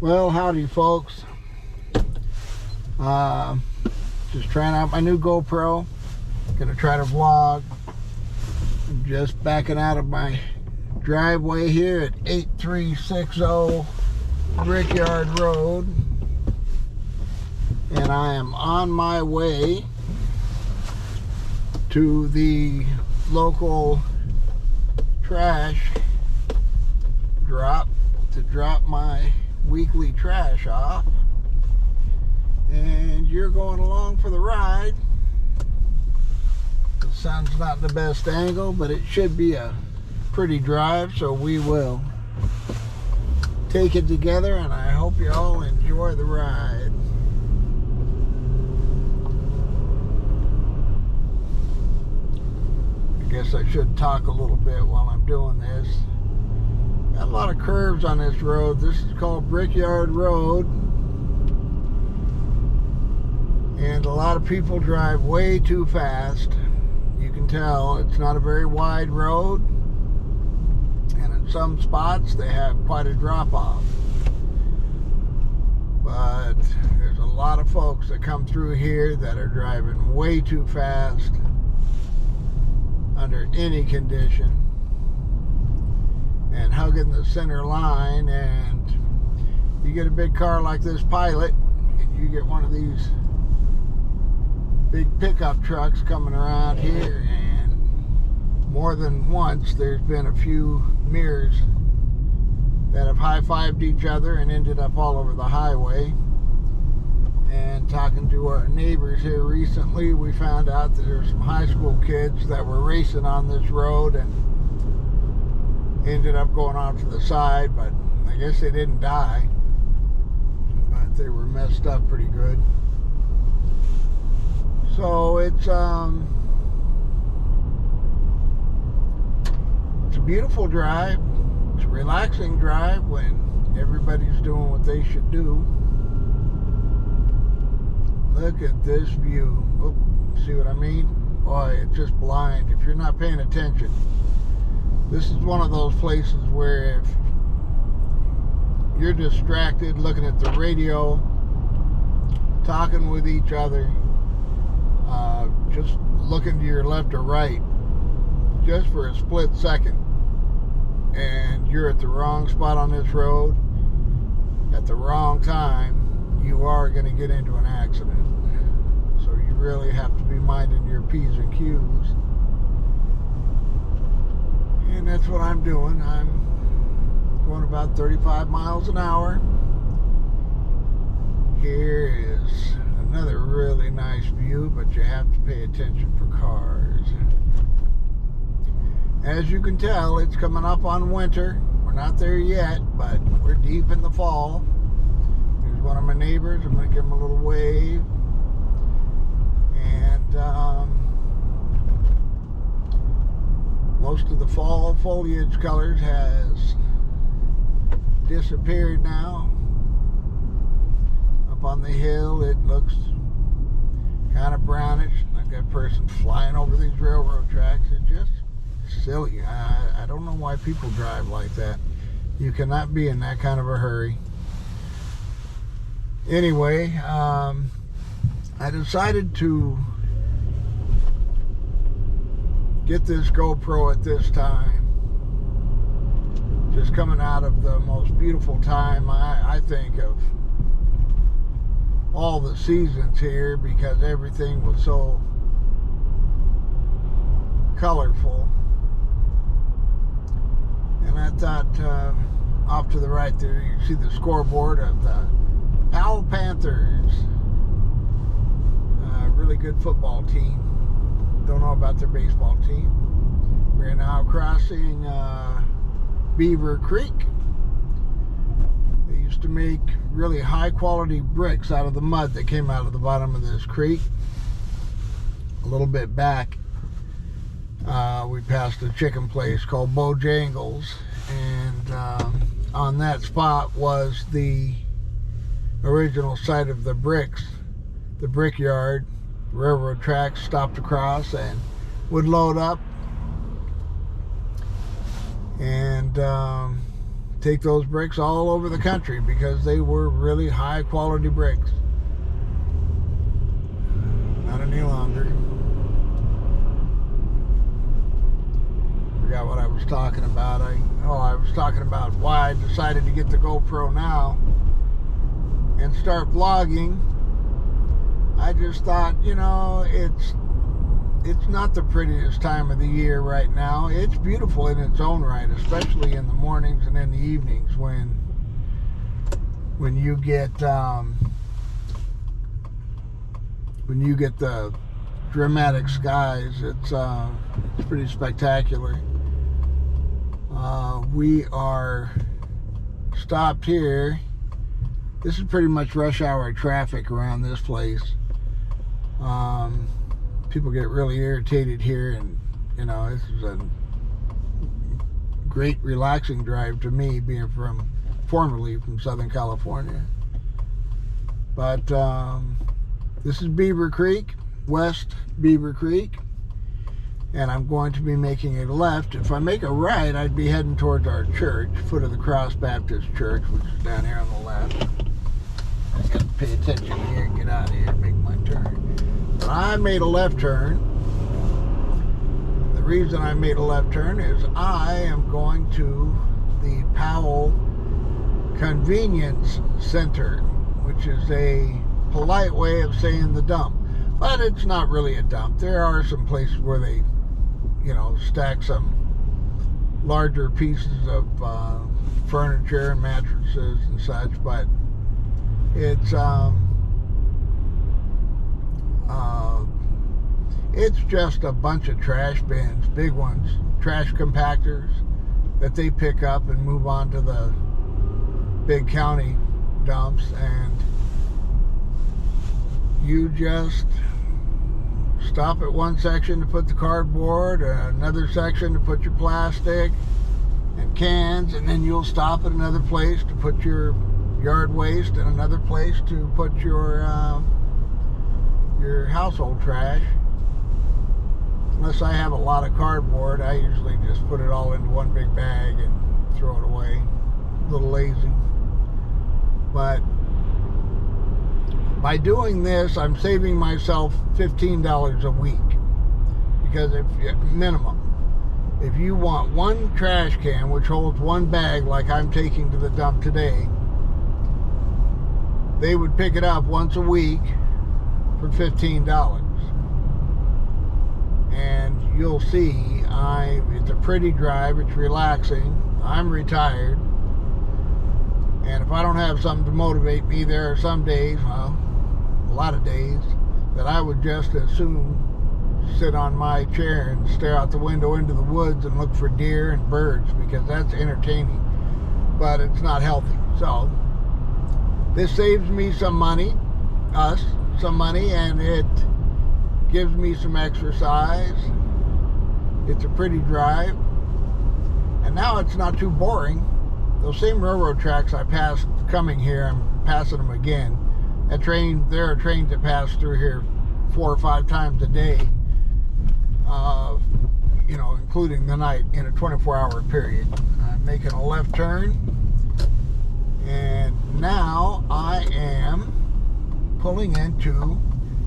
Well, howdy folks. Just trying out my new GoPro. Gonna try to vlog. I'm just backing out of my driveway here at 8360 Brickyard Road. And I am on my way to the local trash drop to drop my weekly trash off, and you're going along for the ride. The sun's not the best angle, but it should be a pretty drive, so we will take it together, and I hope you all enjoy the ride. I guess I should talk a little bit while I'm doing this. Got a lot of curves on this road. This is called Brickyard Road. And a lot of people drive way too fast. You can tell it's not a very wide road. And in some spots they have quite a drop-off. But there's a lot of folks that come through here that are driving way too fast under any condition, and hugging the center line. And you get a big car like this Pilot, and you get one of these big pickup trucks coming around here, and more than once there's been a few mirrors that have high-fived each other and ended up all over the highway. And talking to our neighbors here recently, we found out that there's some high school kids that were racing on this road and ended up going off to the side, but I guess they didn't die, but they were messed up pretty good. So it's a beautiful drive. It's a relaxing drive when everybody's doing what they should do. Look at this view. Oh, see what I mean? Boy, it's just blind if you're not paying attention. This is one of those places where if you're distracted looking at the radio, talking with each other, just looking to your left or right, just for a split second, and you're at the wrong spot on this road at the wrong time, you are going to get into an accident. So you really have to be minding your P's and Q's. And that's what I'm doing. I'm going about 35 miles an hour. Here is another really nice view, but you have to pay attention for cars. As you can tell, it's coming up on winter. We're not there yet, but we're deep in the fall. Here's one of my neighbors. I'm going to give him a little wave. And most of the fall foliage colors has disappeared now. Up on the hill, it looks kind of brownish, like that person flying over these railroad tracks. It's just silly. I don't know why people drive like that. You cannot be in that kind of a hurry. Anyway, I decided to get this GoPro at this time. Just coming out of the most beautiful time, I think, of all the seasons here, because everything was so colorful. And I thought, off to the right there, you see the scoreboard of the Powell Panthers. Really good football team. Don't know about their baseball team. We're now crossing Beaver Creek. They used to make really high quality bricks out of the mud that came out of the bottom of this creek. A little bit back, we passed a chicken place called Bojangles, and on that spot was the original site of the bricks, the brickyard. Railroad tracks stopped across and would load up and take those bricks all over the country because they were really high quality bricks. Not any longer. Forgot what I was talking about. I was talking about why I decided to get the GoPro now and start vlogging. I just thought, you know, it's not the prettiest time of the year right now. It's beautiful in its own right, especially in the mornings and in the evenings when you get the dramatic skies. It's pretty spectacular. We are stopped here. This is pretty much rush hour traffic around this place. People get really irritated here, and you know, this is a great relaxing drive to me, being formerly from Southern California. But this is Beaver Creek, West Beaver Creek, and I'm going to be making a left. If I make a right, I'd be heading towards our church, Foot of the Cross Baptist Church, which is down here on the left. I got to pay attention here and get out of here and make my turn. But I made a left turn. The reason I made a left turn is I am going to the Powell Convenience Center, which is a polite way of saying the dump. But it's not really a dump. There are some places where they, you know, stack some larger pieces of furniture and mattresses and such, but it's just a bunch of trash bins, big ones, trash compactors that they pick up and move on to the big county dumps, and you just stop at one section to put the cardboard, another section to put your plastic and cans, and then you'll stop at another place to put your yard waste, and another place to put your household trash. Unless I have a lot of cardboard, I usually just put it all into one big bag and throw it away. A little lazy. But by doing this, I'm saving myself $15 a week. Because minimum, if you want one trash can, which holds one bag like I'm taking to the dump today, they would pick it up once a week for $15. And you'll see, it's a pretty drive, it's relaxing. I'm retired. And if I don't have something to motivate me, there are some days, well, a lot of days, that I would just as soon sit on my chair and stare out the window into the woods and look for deer and birds, because that's entertaining, but it's not healthy. So this saves me some money, and it gives me some exercise. It's a pretty drive, and now it's not too boring. Those same railroad tracks I passed coming here, I'm passing them again. There are trains that pass through here 4 or 5 times a day, you know, including the night, in a 24-hour period. I'm making a left turn, and now I am pulling into